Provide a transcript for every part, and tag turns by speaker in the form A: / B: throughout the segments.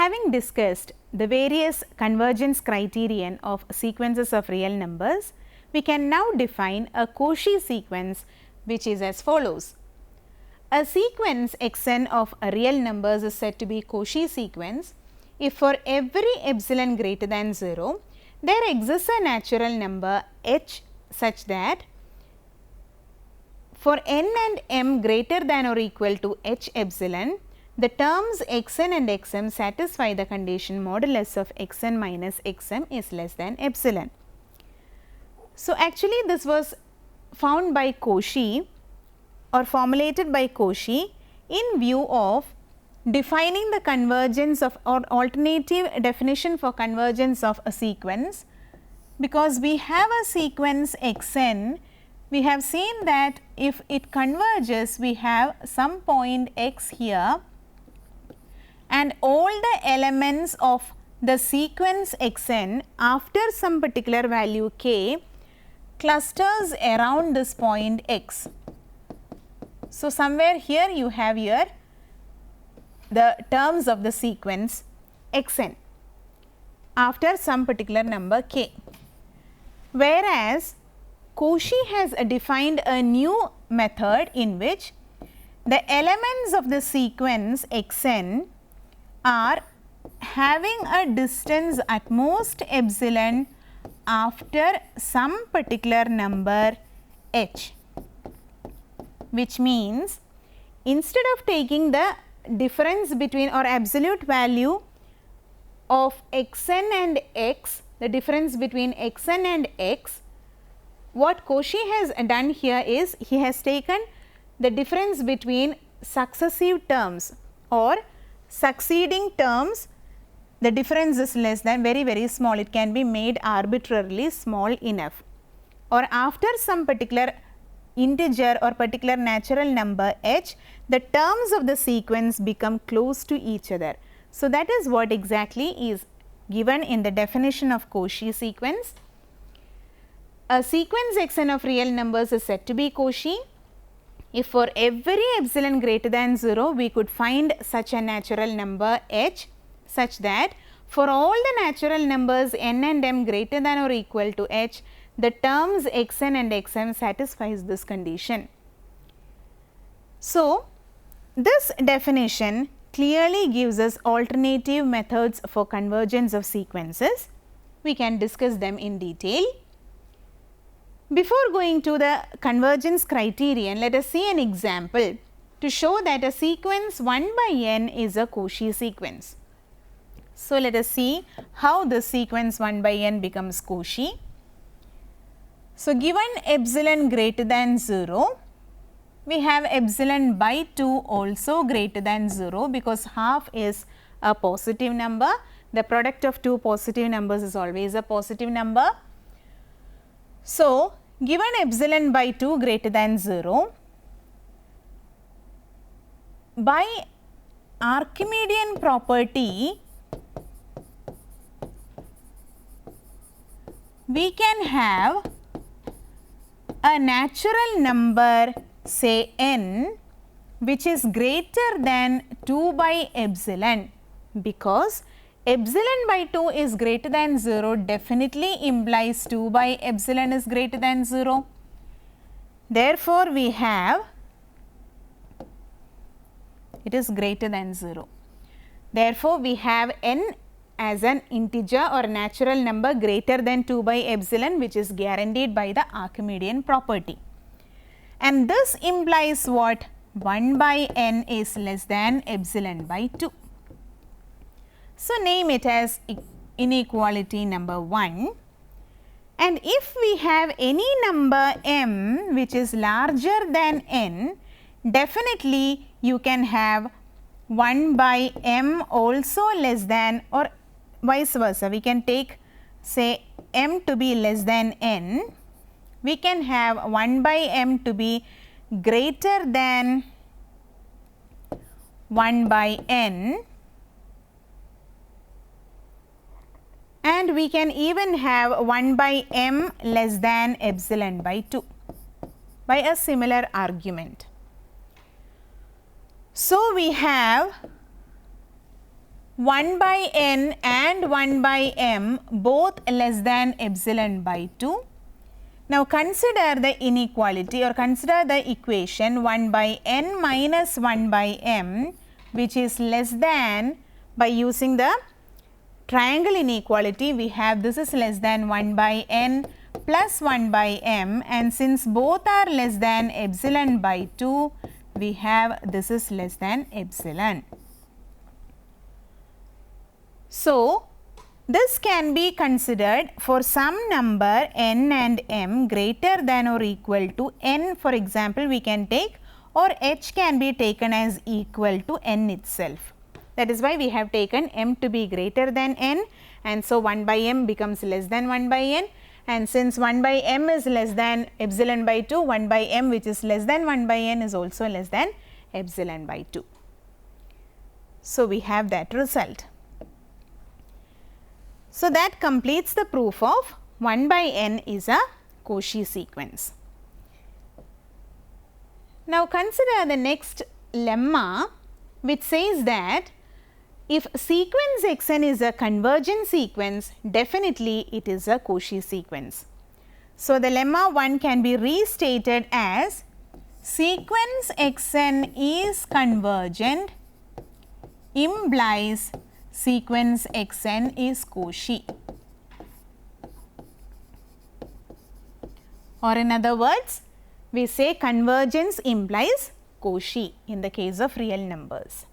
A: Having discussed the various convergence criterion of sequences of real numbers, we can now define a Cauchy sequence, which is as follows. A sequence xn of real numbers is said to be Cauchy sequence if for every epsilon greater than 0, there exists a natural number h such that for n and m greater than or equal to h epsilon, the terms xn and xm satisfy the condition modulus of xn minus xm is less than epsilon. So, actually this was found by Cauchy or formulated by Cauchy in view of defining the convergence of or alternative definition for convergence of a sequence, because we have a sequence xn. We have seen that if it converges, we have some point x here and all the elements of the sequence xn after some particular value k clusters around this point x. So, somewhere here you have here the terms of the sequence xn after some particular number k, whereas Cauchy has defined a new method in which the elements of the sequence xn are having a distance at most epsilon after some particular number h, which means instead of taking the difference between or absolute value of xn and x, the difference between xn and x, what Cauchy has done here is he has taken the difference between successive terms or succeeding terms. The difference is less than very small, it can be made arbitrarily small enough, or after some particular integer or particular natural number h, the terms of the sequence become close to each other. So, that is what exactly is given in the definition of Cauchy sequence. A sequence xn of real numbers is said to be Cauchy if for every epsilon greater than 0, we could find such a natural number h such that for all the natural numbers n and m greater than or equal to h, the terms xn and xm satisfies this condition. So, this definition clearly gives us alternative methods for convergence of sequences. We can discuss them in detail. Before going to the convergence criterion, let us see an example to show that a sequence 1 by n is a Cauchy sequence. So, let us see how the sequence 1 by n becomes Cauchy. So, given epsilon greater than 0, we have epsilon by 2 also greater than 0, because half is a positive number. The product of two positive numbers is always a positive number. So, given epsilon by 2 greater than 0, by Archimedean property, we can have a natural number say n which is greater than 2 by epsilon, because epsilon by 2 is greater than 0 definitely implies 2 by epsilon is greater than 0. Therefore, we have it is greater than 0. Therefore, we have n as an integer or natural number greater than 2 by epsilon, which is guaranteed by the Archimedean property. And this implies what? 1 by n is less than epsilon by 2. So, name it as inequality number 1, and if we have any number m which is larger than n, definitely you can have 1 by m also less than, or vice versa. We can take say m to be less than n, we can have 1 by m to be greater than 1 by n, and we can even have 1 by m less than epsilon by 2 by a similar argument. So, we have 1 by n and 1 by m both less than epsilon by 2. Now consider the inequality or consider the equation 1 by n minus 1 by m, which is less than, by using the triangle inequality we have this is less than 1 by n plus 1 by m, and since both are less than epsilon by 2, we have this is less than epsilon. So, this can be considered for some number n and m greater than or equal to n, for example, we can take, or h can be taken as equal to n itself. That is why we have taken m to be greater than n, and so 1 by m becomes less than 1 by n, and since 1 by m is less than epsilon by 2, 1 by m which is less than 1 by n is also less than epsilon by 2. So, we have that result. So, that completes the proof of 1 by n is a Cauchy sequence. Now, consider the next lemma, which says that if sequence xn is a convergent sequence, definitely it is a Cauchy sequence. So, the lemma 1 can be restated as sequence xn is convergent implies sequence xn is Cauchy, or in other words we say convergence implies Cauchy in the case of real numbers.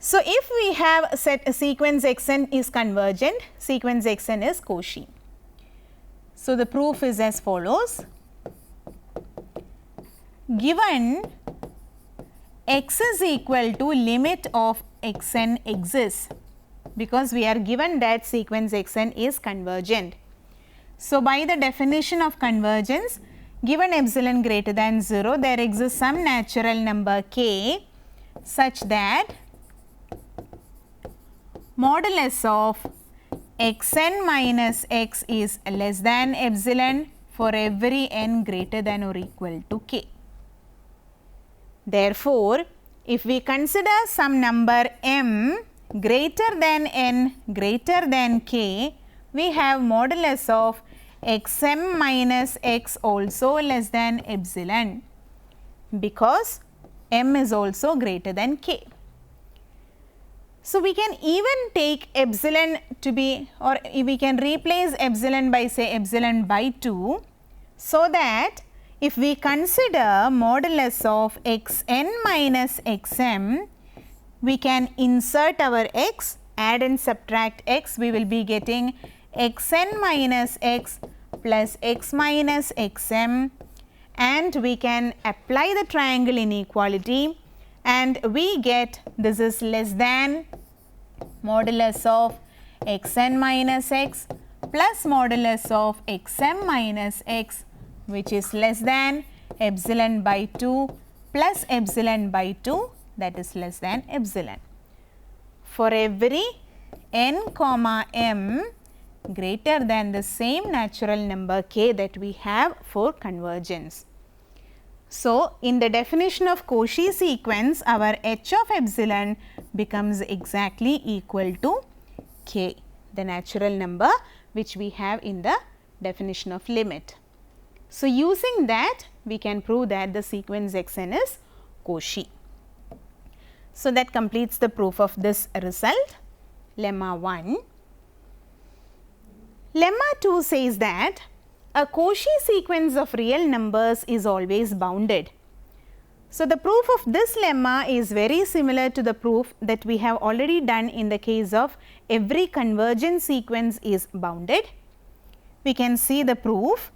A: So, if we have set a sequence xn is convergent, sequence xn is Cauchy. So, the proof is as follows: given x is equal to limit of xn exists, because we are given that sequence xn is convergent. So, by the definition of convergence, given epsilon greater than 0, there exists some natural number k such that modulus of xn minus x is less than epsilon for every n greater than or equal to k. Therefore, if we consider some number m greater than n greater than k, we have modulus of xm minus x also less than epsilon, because m is also greater than k. So, we can even take epsilon to be, or we can replace epsilon by say epsilon by 2, so that if we consider modulus of xn minus xm, we can insert our x, add and subtract x, we will be getting xn minus x plus x minus xm, and we can apply the triangle inequality, and we get this is less than modulus of xn minus x plus modulus of xm minus x, which is less than epsilon by 2 plus epsilon by 2, that is less than epsilon, for every n comma m greater than the same natural number k that we have for convergence. So, in the definition of Cauchy sequence, our h of epsilon becomes exactly equal to k, the natural number which we have in the definition of limit. So, using that we can prove that the sequence xn is Cauchy. So, that completes the proof of this result, lemma 1. Lemma 2 says that a Cauchy sequence of real numbers is always bounded. So, the proof of this lemma is very similar to the proof that we have already done in the case of every convergent sequence is bounded. We can see the proof.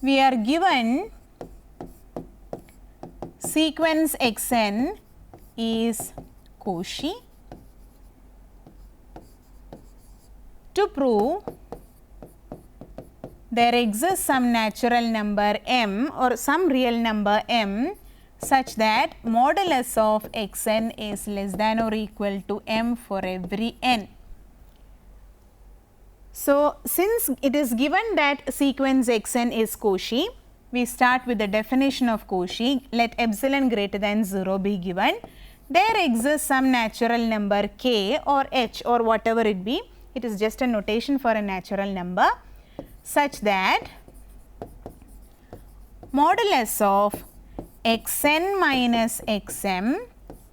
A: We are given sequence xn is Cauchy. To prove there exists some natural number m or some real number m such that modulus of xn is less than or equal to m for every n. So, since it is given that sequence xn is Cauchy, we start with the definition of Cauchy. Let epsilon greater than 0 be given. there exists some natural number k or h or whatever it be. It is just a notation for a natural number such that modulus of xn minus xm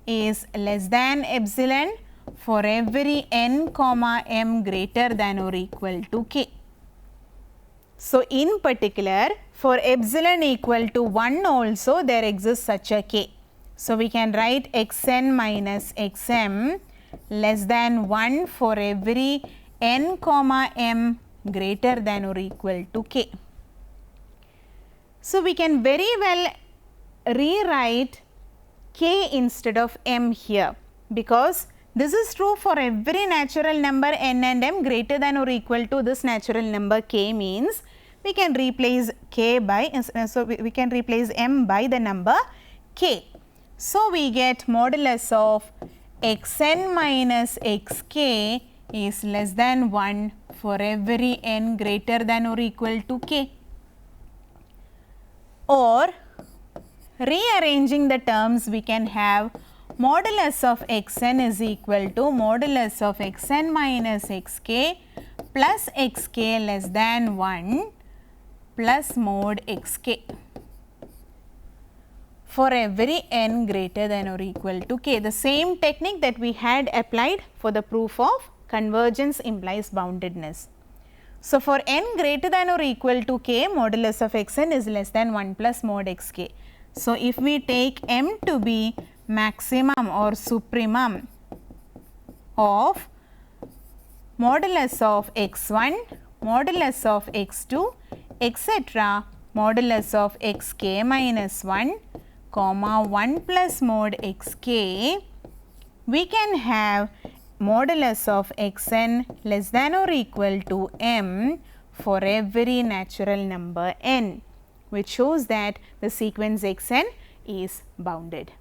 A: is less than epsilon for every n comma m greater than or equal to k. So, in particular for epsilon equal to 1 also there exists such a k. So, we can write xn minus xm less than 1 for every n comma m greater than or equal to k. So, we can very well rewrite k instead of m here, because this is true for every natural number n and m greater than or equal to this natural number k, means we can replace k by, so we can replace m by the number k. So, we get modulus of xn minus xk is less than 1 for every n greater than or equal to k. Or rearranging the terms, we can have modulus of xn is equal to modulus of xn minus xk plus xk less than 1 plus mod xk for every n greater than or equal to k. The same technique that we had applied for the proof of convergence implies boundedness. So, for n greater than or equal to k, modulus of xn is less than 1 plus mod xk. So, if we take m to be maximum or supremum of modulus of x1, modulus of x2, etc., modulus of xk minus 1, comma 1 plus mod xk, we can have modulus of xn less than or equal to m for every natural number n, which shows that the sequence xn is bounded.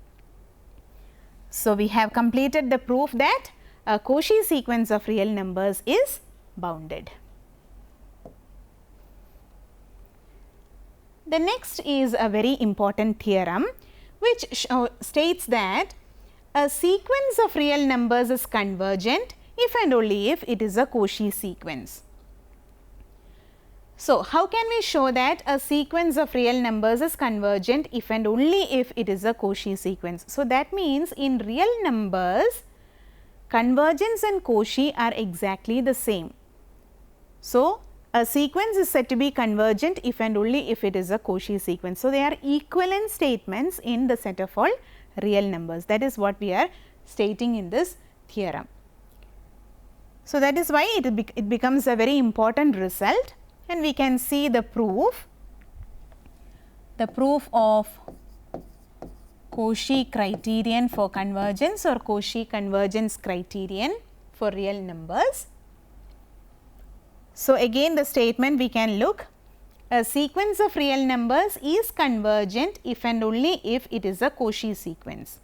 A: So, we have completed the proof that a Cauchy sequence of real numbers is bounded. The next is a very important theorem which states that a sequence of real numbers is convergent if and only if it is a Cauchy sequence. So, how can we show that a sequence of real numbers is convergent if and only if it is a Cauchy sequence? So, that means in real numbers convergence and Cauchy are exactly the same. So, a sequence is said to be convergent if and only if it is a Cauchy sequence. So, they are equivalent statements in the set of all real numbers. That is what we are stating in this theorem. So, that is why it becomes a very important result, and we can see the proof of Cauchy criterion for convergence or Cauchy convergence criterion for real numbers. So, again the statement we can look, a sequence of real numbers is convergent if and only if it is a Cauchy sequence.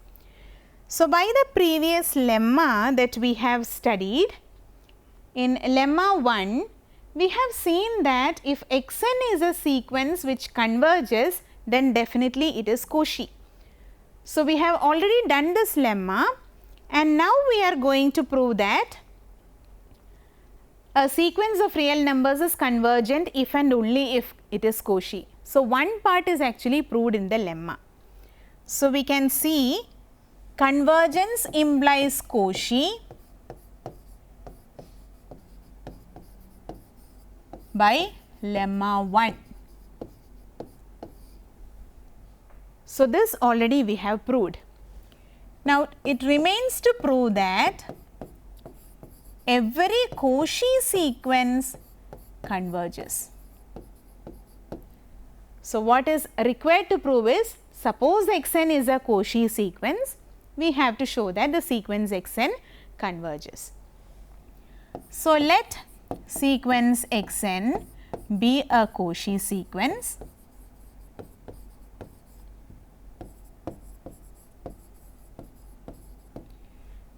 A: So, by the previous lemma that we have studied, in lemma 1, we have seen that if xn is a sequence which converges, then definitely it is Cauchy. So, we have already done this lemma, and now we are going to prove that a sequence of real numbers is convergent if and only if it is Cauchy. So, one part is actually proved in the lemma. So, we can see convergence implies Cauchy by lemma 1. So, this already we have proved. Now, it remains to prove that every Cauchy sequence converges. So, what is required to prove is, suppose xn is a Cauchy sequence, we have to show that the sequence xn converges. So, let sequence xn be a Cauchy sequence.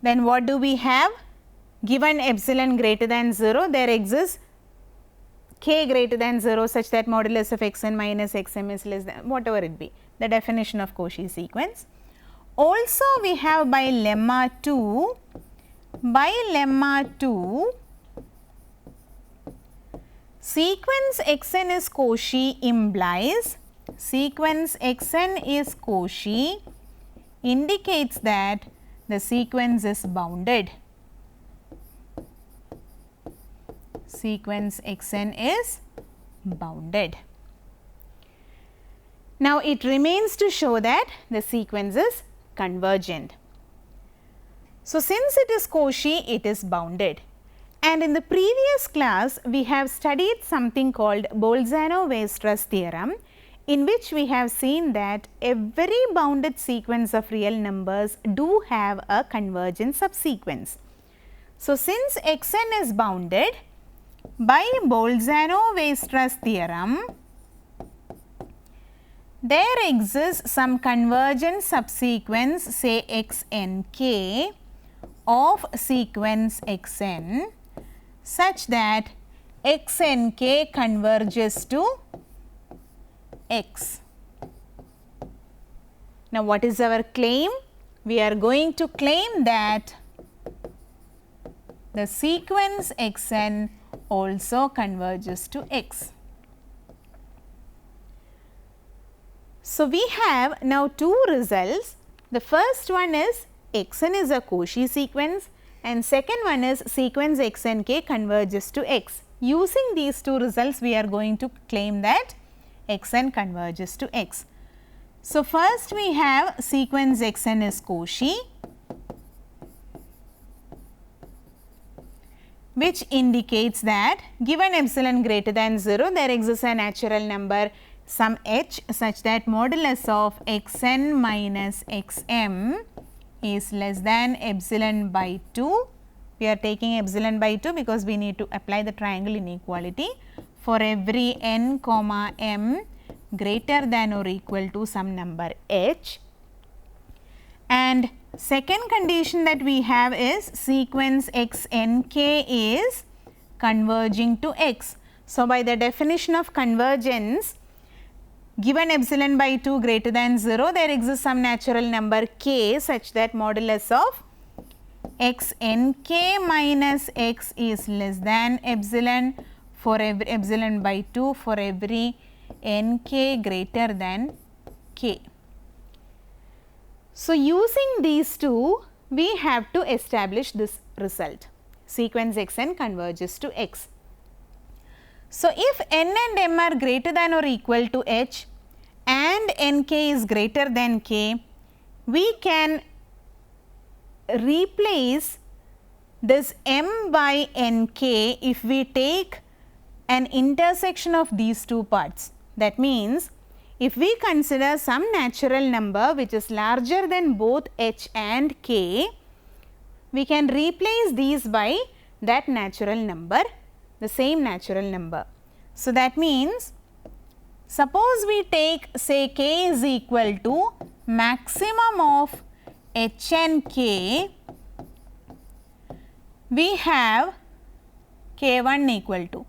A: Then what do we have? Given epsilon greater than 0, there exists k greater than 0 such that modulus of xn minus xm is less than whatever it be, the definition of Cauchy sequence. Also we have by lemma 2, sequence xn is Cauchy implies, sequence xn is Cauchy indicates that the sequence is bounded. Sequence xn is bounded. Now it remains to show that the sequence is convergent. So since it is Cauchy, it is bounded. And in the previous class, we have studied something called Bolzano-Weierstrass theorem, in which we have seen that every bounded sequence of real numbers do have a convergent subsequence. So since xn is bounded, by Bolzano-Weierstrass theorem, there exists some convergent subsequence, say xnk of sequence xn, such that xnk converges to x. Now what is our claim? We are going to claim that the sequence xn also converges to x. So we have now two results. The first one is xn is a Cauchy sequence and second one is sequence xnk converges to x. Using these two results, we are going to claim that xn converges to x. So first we have sequence xn is Cauchy, which indicates that given epsilon greater than 0, there exists a natural number some h such that modulus of xn minus xm is less than epsilon by 2. We are taking epsilon by 2 because we need to apply the triangle inequality for every n comma m greater than or equal to some number h. And second condition that we have is sequence xnk is converging to x. So by the definition of convergence, given epsilon by 2 greater than 0, there exists some natural number k such that modulus of xnk minus x is less than epsilon for every epsilon by 2 for every nk greater than k. So using these two, we have to establish this result, sequence xn converges to x. So if n and m are greater than or equal to h and nk is greater than k, we can replace this m by nk if we take an intersection of these two parts. That means, if we consider some natural number which is larger than both h and k, we can replace these by that natural number, the same natural number. So that means, suppose we take say k is equal to maximum of h and k, we have k1 equal to,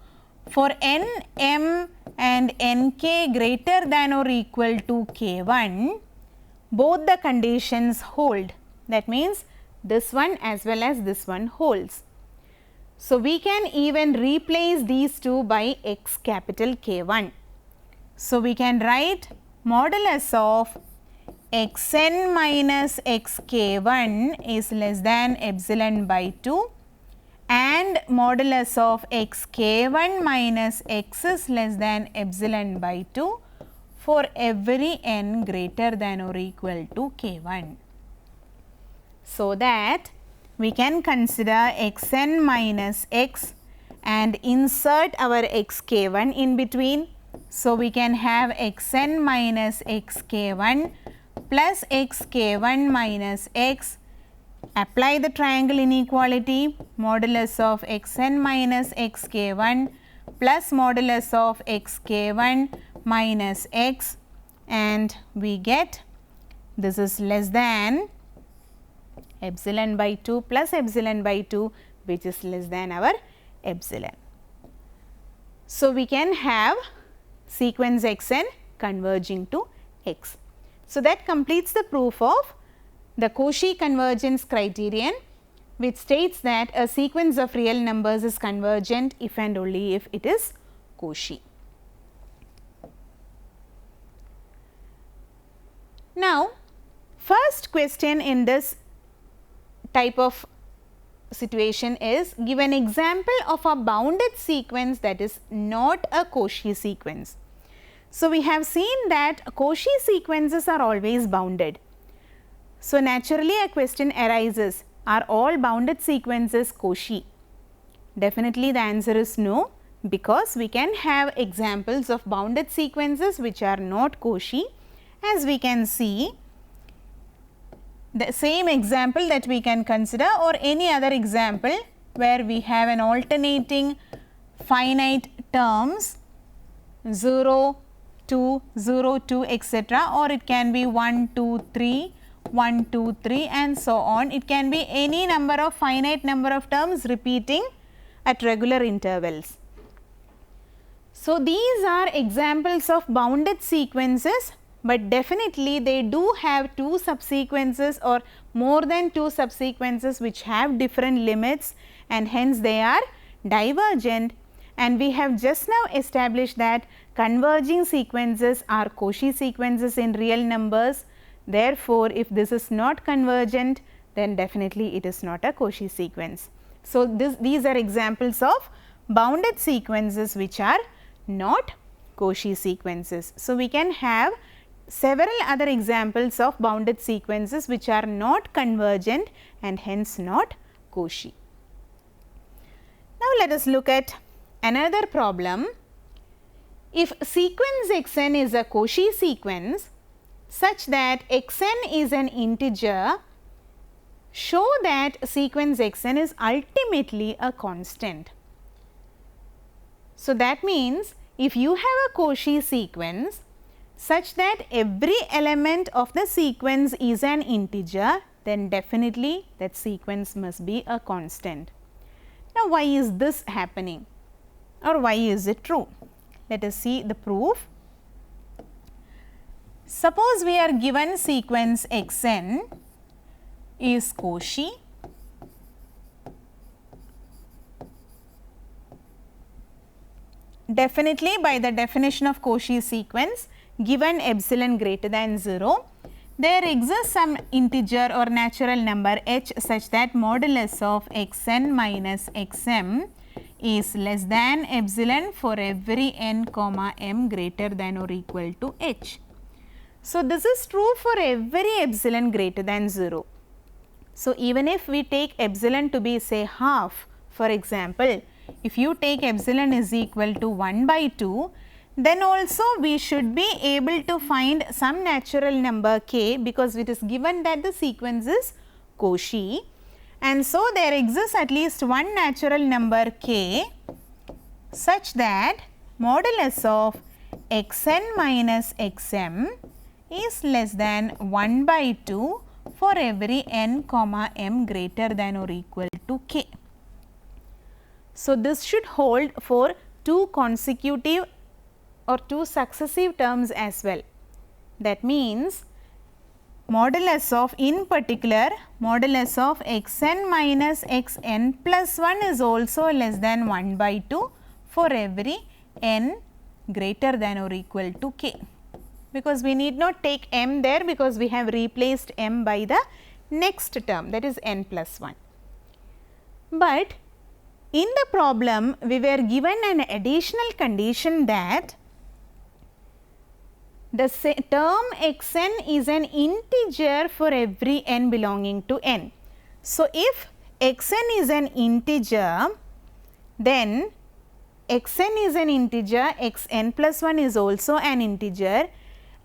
A: for n, m and nk greater than or equal to k1, both the conditions hold. That means, this one as well as this one holds. So we can even replace these two by x capital K1. So we can write modulus of xn minus xk1 is less than epsilon by 2 and modulus of xk1 minus x is less than epsilon by 2 for every n greater than or equal to k1. So that we can consider xn minus x and insert our xk1 in between. So we can have xn minus xk1 plus xk1 minus x, apply the triangle inequality, modulus of xn minus xk1 plus modulus of xk1 minus x, and we get this is less than epsilon by 2 plus epsilon by 2, which is less than our epsilon. So we can have sequence xn converging to x. So that completes the proof of the Cauchy convergence criterion, which states that a sequence of real numbers is convergent if and only if it is Cauchy. Now, first question in this type of situation is, give an example of a bounded sequence that is not a Cauchy sequence. So, we have seen that Cauchy sequences are always bounded. So, naturally a question arises, are all bounded sequences Cauchy? Definitely the answer is no, because we can have examples of bounded sequences which are not Cauchy. As we can see, the same example that we can consider, or any other example where we have an alternating finite terms 0, 2, 0, 2 etc., or it can be 1, 2, 3, 1, 2, 3 and so on. It can be any number of finite number of terms repeating at regular intervals. So, these are examples of bounded sequences, but definitely they do have two subsequences or more than two subsequences which have different limits, and hence they are divergent, and we have just now established that converging sequences are Cauchy sequences in real numbers. Therefore, if this is not convergent, then definitely it is not a Cauchy sequence. So, these are examples of bounded sequences which are not Cauchy sequences. So, we can have several other examples of bounded sequences which are not convergent and hence not Cauchy. Now, let us look at another problem. If sequence xn is a Cauchy sequence such that xn is an integer, show that sequence xn is ultimately a constant. So, that means if you have a Cauchy sequence such that every element of the sequence is an integer, then definitely that sequence must be a constant. Now, why is this happening, or why is it true? Let us see the proof. Suppose we are given sequence xn is Cauchy. Definitely, by the definition of Cauchy sequence, given epsilon greater than 0, there exists some integer or natural number h such that modulus of xn minus xm is less than epsilon for every n comma m greater than or equal to h. So, this is true for every epsilon greater than 0. So, even if we take epsilon to be say half, for example, if you take epsilon is equal to 1 by 2, then also we should be able to find some natural number k, because it is given that the sequence is Cauchy, and so there exists at least one natural number k such that modulus of xn minus xm is less than 1 by 2 for every n comma m greater than or equal to k. So, this should hold for two consecutive or two successive terms as well. That means, modulus of, in particular, modulus of xn minus xn plus 1 is also less than 1 by 2 for every n greater than or equal to k, because we need not take m there, because we have replaced m by the next term, that is n plus 1. But in the problem, we were given an additional condition that the term xn is an integer for every n belonging to n. So, if xn is an integer, then xn is an integer, xn plus 1 is also an integer,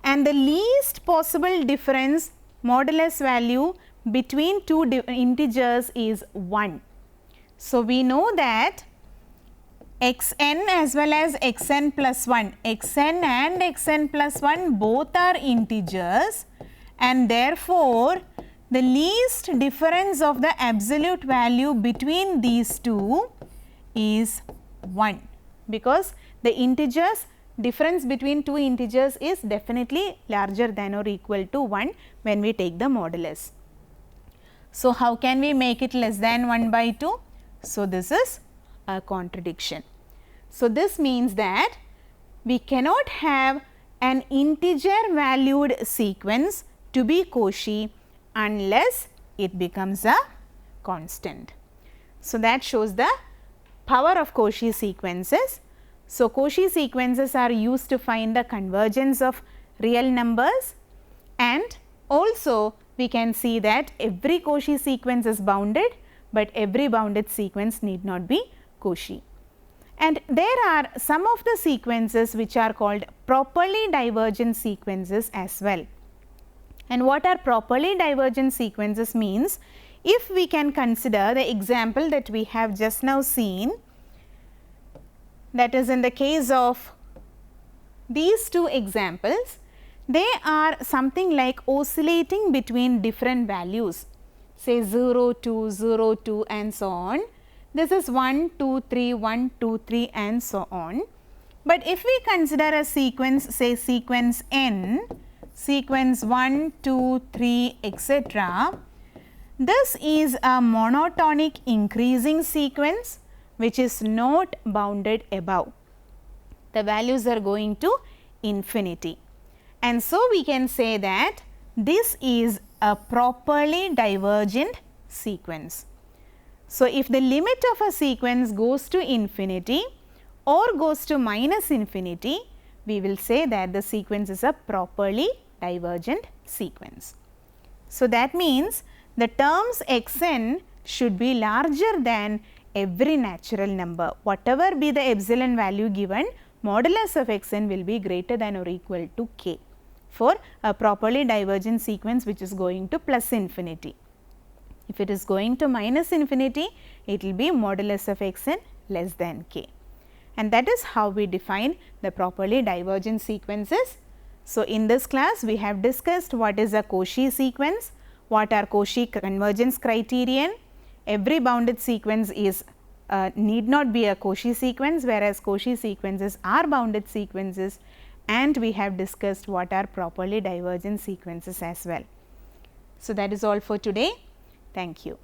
A: and the least possible difference modulus value between two integers is 1. So, we know that xn as well as xn plus 1, xn and xn plus 1 both are integers, and therefore, the least difference of the absolute value between these two is 1, because the integers difference between two integers is definitely larger than or equal to 1 when we take the modulus. So, how can we make it less than 1 by 2? So, this is a contradiction. So, this means that we cannot have an integer valued sequence to be Cauchy unless it becomes a constant. So, that shows the power of Cauchy sequences. So, Cauchy sequences are used to find the convergence of real numbers, and also we can see that every Cauchy sequence is bounded, but every bounded sequence need not be Cauchy. And there are some of the sequences which are called properly divergent sequences as well. And what are properly divergent sequences means? If we can consider the example that we have just now seen, that is in the case of these two examples, they are something like oscillating between different values, say 0, 2, 0, 2 and so on. This is 1, 2, 3, 1, 2, 3 and so on. But if we consider a sequence, say sequence n, sequence 1, 2, 3 etc., this is a monotonic increasing sequence which is not bounded above. The values are going to infinity. And so, we can say that this is a properly divergent sequence. So, if the limit of a sequence goes to infinity or goes to minus infinity, we will say that the sequence is a properly divergent sequence. So, that means the terms x n should be larger than every natural number. Whatever be the epsilon value given, modulus of x n will be greater than or equal to k for a properly divergent sequence which is going to plus infinity. If it is going to minus infinity, it will be modulus of x n less than k. And that is how we define the properly divergent sequences. So, in this class we have discussed what is a Cauchy sequence, what are Cauchy convergence criterion. Every bounded sequence is need not be a Cauchy sequence, whereas Cauchy sequences are bounded sequences, and we have discussed what are properly divergent sequences as well. So, that is all for today. Thank you.